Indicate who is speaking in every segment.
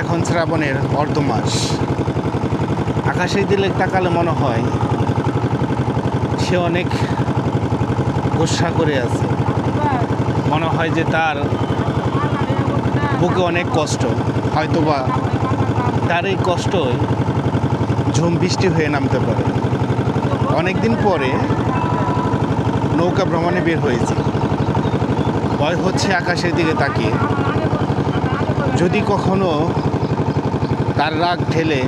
Speaker 1: এখন শ্রাবণের অর্ধ মাস। আকাশের দিকে তাকালে মনে হয় সে অনেক গোসা করে আছে। মনে হয় যে তার বুকে অনেক কষ্ট, হয়তোবা তার এই কষ্টই ঝুম বৃষ্টি হয়ে নামতে পারে। অনেকদিন পরে নৌকা ভ্রমণে বের হয়েছি। ভয় হচ্ছে আকাশের দিকে তাকিয়ে, যদি কখনো তার রাগ ঢেলে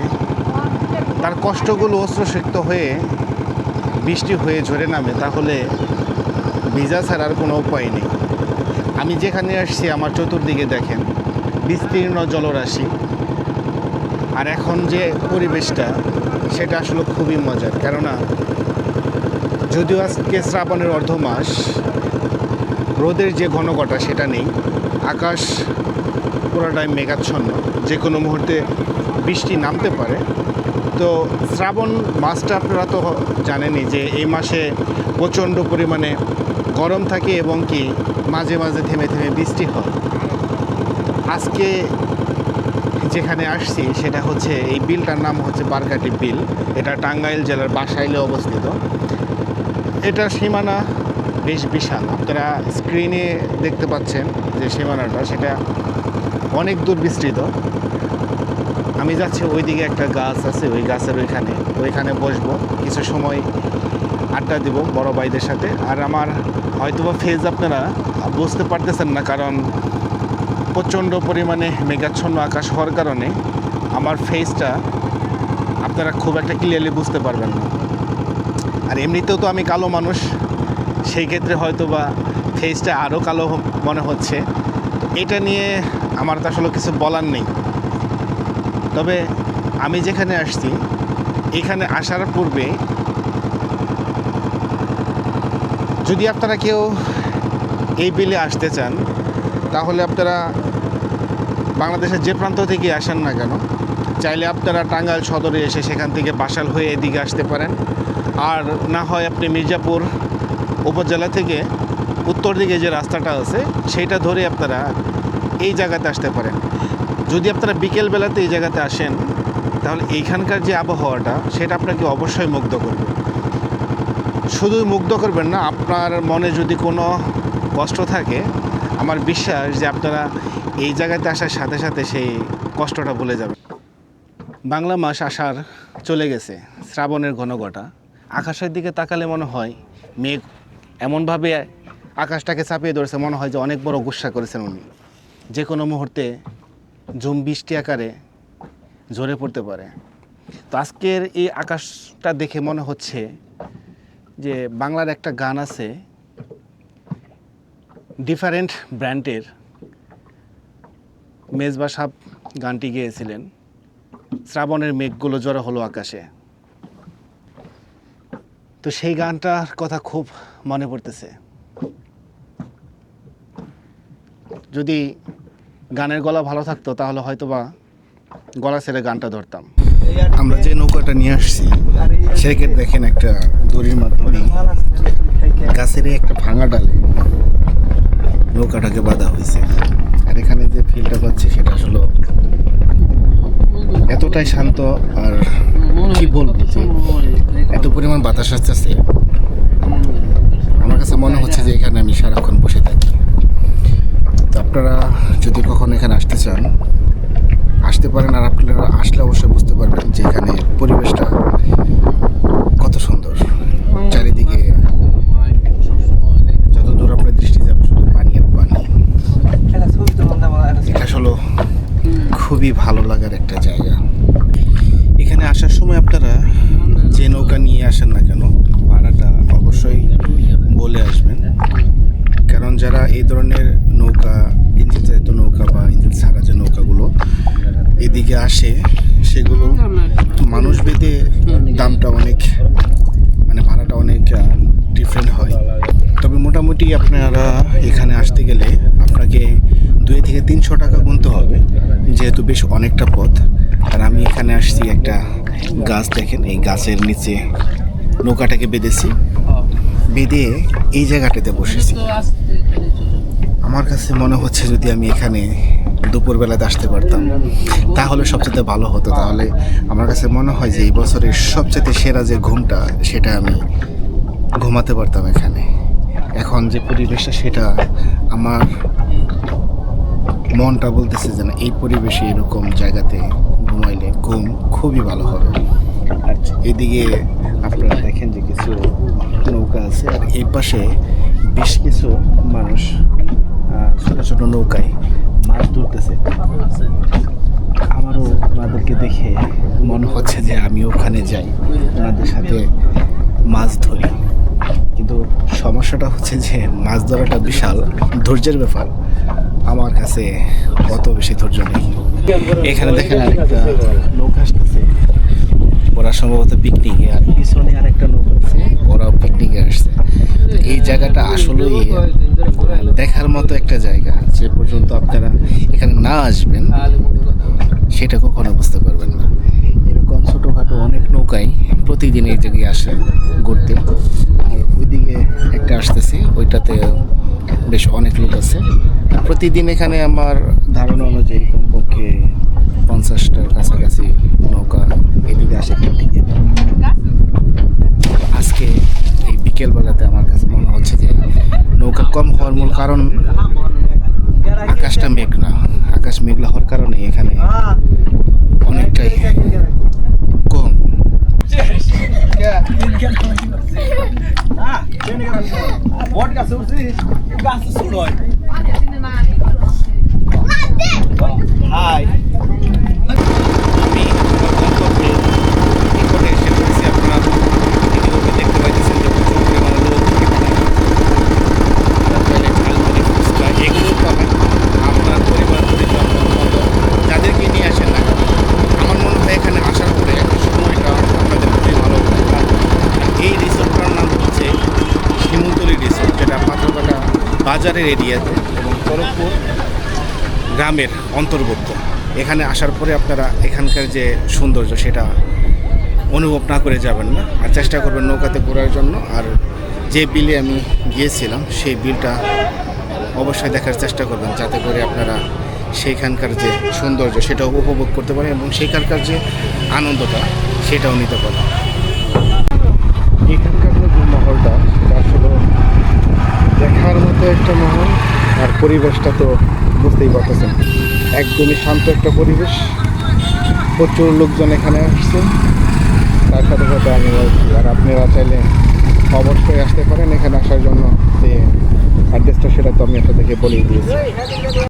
Speaker 1: তার কষ্টগুলো অশ্রুসিক্ত হয়ে বৃষ্টি হয়ে ঝরে নামে, তাহলে ভিজা ছাড়ার কোনো উপায় নেই। আমি যেখানে আসছি আমার চতুর্দিকে দেখেন বিস্তীর্ণ জলরাশি, আর এখন যে পরিবেশটা সেটা আসলে খুবই মজার। কেননা যদিও আজকে শ্রাবণের অর্ধ মাস, রোদের যে ঘনঘটা সেটা নেই, আকাশ পুরোটাই মেঘাচ্ছন্ন, যে কোনো মুহূর্তে বৃষ্টি নামতে পারে। তো শ্রাবণ মাসটা আপনারা তো জানেনই যে এই মাসে প্রচণ্ড পরিমাণে গরম থাকে এবং কি মাঝে মাঝে থেমে থেমে বৃষ্টি হয়। আজকে যেখানে আসছি সেটা হচ্ছে, এই বিলটার নাম হচ্ছে বারকাটি বিল। এটা টাঙ্গাইল জেলার বাসাইলে অবস্থিত। এটার সীমানা বেশ বিশাল। আপনারা স্ক্রিনে দেখতে পাচ্ছেন যে সীমানাটা, সেটা অনেক দূর বিস্তৃত। আমি যাচ্ছি ওইদিকে, একটা গাছ আছে, ওই গাছের ওইখানে বসবো, কিছু সময় আড্ডা দিব বড় ভাইদের সাথে। আর আমার হয়তোবা ফেজ আপনারা বুঝতে পারতেছেন না, কারণ প্রচণ্ড পরিমাণে মেঘাচ্ছন্ন আকাশ হওয়ার কারণে আমার ফেসটা আপনারা খুব একটা ক্লিয়ারলি বুঝতে পারবেন না। আর এমনিতেও তো আমি কালো মানুষ, সেই ক্ষেত্রে হয়তোবা ফেসটা আরও কালো মনে হচ্ছে। তো এটা নিয়ে আমার তো আসলে কিছু বলার নেই। তবে আমি যেখানে আসছি, এখানে আসার পূর্বে যদি আপনারা কেউ এই বিলে আসতে চান, তাহলে আপনারা বাংলাদেশের যে প্রান্ত থেকে আসেন না কেন, চাইলে আপনারা টাঙ্গাইল সদরে এসে সেখান থেকে বাসাল হয়ে এদিকে আসতে পারেন। আর না হয় আপনি মির্জাপুর উপজেলা থেকে উত্তর দিকে যে রাস্তাটা আছে সেইটা ধরে আপনারা এই জায়গাতে আসতে পারেন। যদি আপনারা বিকেলবেলাতে এই জায়গাতে আসেন, তাহলে এইখানকার যে আবহাওয়াটা সেটা আপনাকে অবশ্যই মুগ্ধ করবে। শুধু মুগ্ধ করবেন না, আপনার মনে যদি কোনো কষ্ট থাকে, আমার বিশ্বাস যে আপনারা এই জায়গাতে আসার সাথে সাথে সেই কষ্টটা ভুলে যাবেন। বাংলা মাস আসার চলে গেছে, শ্রাবণের ঘনঘটা। আকাশের দিকে তাকালে মনে হয় মেঘ এমনভাবে আকাশটাকে চাপিয়ে ধরেছে, মনে হয় যে অনেক বড় গুসা করেছেন উনি। যে কোনো মুহূর্তে ঝুম বৃষ্টি আকারে ঝরে পড়তে পারে। তো আজকের এই আকাশটা দেখে মনে হচ্ছে যে বাংলার একটা গান আছে, ডিফারেন্ট ব্র্যান্ডের, মেজবা সাহেব গানটি গেয়েছিলেন, শ্রাবণের মেঘগুলো জড়ো হলো আকাশে। তো সেই গানটার কথা খুব মনে পড়তেছে। যদি গানের গলা ভালো থাকতো তাহলে হয়তোবা গলা ছেড়ে গানটা ধরতাম। আমরা যে নৌকাটা নিয়ে আসছি সেক্ষেত্রে দেখেন একটা দড়ির মাধ্যমে গাছের একটা ভাঙা ডালে নৌকাটাকে বাঁধা হয়েছে। আর এখানে যে ফিলটা পাচ্ছি সেটা আসলে এতটাই শান্ত, আর কি বলবো, যে এত পরিমাণ বাতাস আসতেছে, আমার কাছে মনে হচ্ছে যে এখানে আমি সারাক্ষণ বসে থাকি। তো আপনারা যদি কখনো এখানে আসতে চান আসতে পারেন, আর আপনারা আসলে অবশ্যই বুঝতে পারবেন যে এখানে পরিবেশটা কত সুন্দর। চারিদিকে যত দূর আপনার দৃষ্টি যাবে শুধু পানি আর পানি। এটা আসলে খুবই ভালো লাগার একটা জায়গা। এখানে আসার সময় আপনারা যে নৌকা নিয়ে আসেন না কেন, ভাড়াটা অবশ্যই বলে আসবেন। কারণ যারা এই ধরনের নৌকা, ইঞ্জিন চালিত নৌকা বা ইঞ্জিন ছাড়া যে নৌকাগুলো এদিকে আসে, সেগুলো মানুষ ভেদে দামটা অনেক, মানে ভাড়াটা অনেক ডিফারেন্ট হয়। তবে মোটামুটি আপনারা এখানে আসতে গেলে আপনাকে 2 থেকে 300 টাকা গুনতে হবে, যেহেতু বেশ অনেকটা পথ। আর আমি এখানে আসছি একটা গাছ, দেখেন এই গাছের নিচে নৌকাটাকে বেঁধেছি, বেঁধে এই জায়গাটাতে বসেছি। আমার কাছে মনে হচ্ছে যদি আমি এখানে দুপুরবেলাতে আসতে পারতাম তাহলে সবচেয়ে ভালো হতো। তাহলে আমার কাছে মনে হয় যে এই বছরের সবচেয়ে সেরা যে ঘুমটা সেটা আমি ঘুমাতে পারতাম এখানে। এখন যে পরিবেশটা সেটা আমার মনটা বলতেছে যে না, এই পরিবেশে এরকম জায়গাতে ঘুমাইলে ঘুম খুবই ভালো হবে। আর এদিকে আপনারা দেখেন যে কিছু নৌকা আছে, আর এই পাশে বেশ কিছু মানুষ ছোট ছোট নৌকায় মাছ ধরতেছে। আমারও ওনাদেরকে দেখে মনে হচ্ছে যে আমি ওখানে যাই, ওনাদের সাথে মাছ ধরি। কিন্তু সমস্যাটা হচ্ছে যে মাছ ধরাটা বিশাল ধৈর্যের ব্যাপার, আমার কাছে অত বেশি ধৈর্য নেই। এখানে দেখেন আরেকটা নৌকা আসতেছে, ওরা সম্ভবত পিকনিকে, আর পিছনে আরেকটা নৌকা আছে, ওরাও পিকনিকে আসছে। এই জায়গাটা আসলেই দেখার মতো একটা জায়গা। যে পর্যন্ত আপনারা এখানে না আসবেন সেটা কখনো বুঝতে পারবেন না। এরকম ছোটোখাটো অনেক নৌকাই প্রতিদিন এই জায়গায় আসে ঘুরতে। আর ওইদিকে একটা আসতেছি, ওইটাতে বেশ অনেক লোক আছে প্রতিদিন। এখানে আমার ধারণা অনুযায়ী কমপক্ষে 50টার কাছাকাছি নৌকা এদিকে আসে পিকনিকে। আজকে এই বিকেলবেলাতে আমার কাছে মনে হচ্ছে যে নৌকা কম হওয়ার মূল কারণ আকাশটা মেঘলা। আকাশ মেঘলা হওয়ার কারণে এখানে অনেকটাই কম। হাই, আমি নিকটে এসে পড়েছি। আপনারা দেখতে পাইতেছেন যে প্রচুর পরিমাণে লোক ঝালমুড়ি, ফুচকা এগুলো পাবেন। আপনার পরিবার পরিজন মতো যাদেরকে নিয়ে আসেন না কেন, আমার মনে হয় এখানে আসার পরে সময়টা আপনাদের খুবই ভালো হবে। এই রিসোর্টটার নাম হচ্ছে শিমুলতলি রিসোর্ট, যেটা পাথরঘাটা বাজারের এরিয়াতে এবং তরফপুর গ্রামের অন্তর্ভুক্ত। এখানে আসার পরে আপনারা এখানকার যে সৌন্দর্য সেটা অনুভব না করে যাবেন না, আর চেষ্টা করবেন নৌকাতে ঘোরার জন্য। আর যে বিলে আমি গিয়েছিলাম সেই বিলটা অবশ্যই দেখার চেষ্টা করবেন, যাতে করে আপনারা সেইখানকার যে সৌন্দর্য সেটাও উপভোগ করতে পারেন এবং সেইখানকার যে আনন্দটা সেটাও নিতে পারেন। এখানকার যে মহলটা সেটা আসলে দেখার মতো একটা মহল। আর পরিবেশটা তো বুঝতেই পারতেছেন, একদমই শান্ত একটা পরিবেশ। প্রচুর লোকজন এখানে আসছে, তার সাথে সাথে আমি বলছি। আর আপনারা চাইলে অবশ্যই আসতে পারেন এখানে আসার জন্য। যে অ্যাড্রেসটা সেটা তো আমি আপনাদেরকে বলেই দিয়েছি।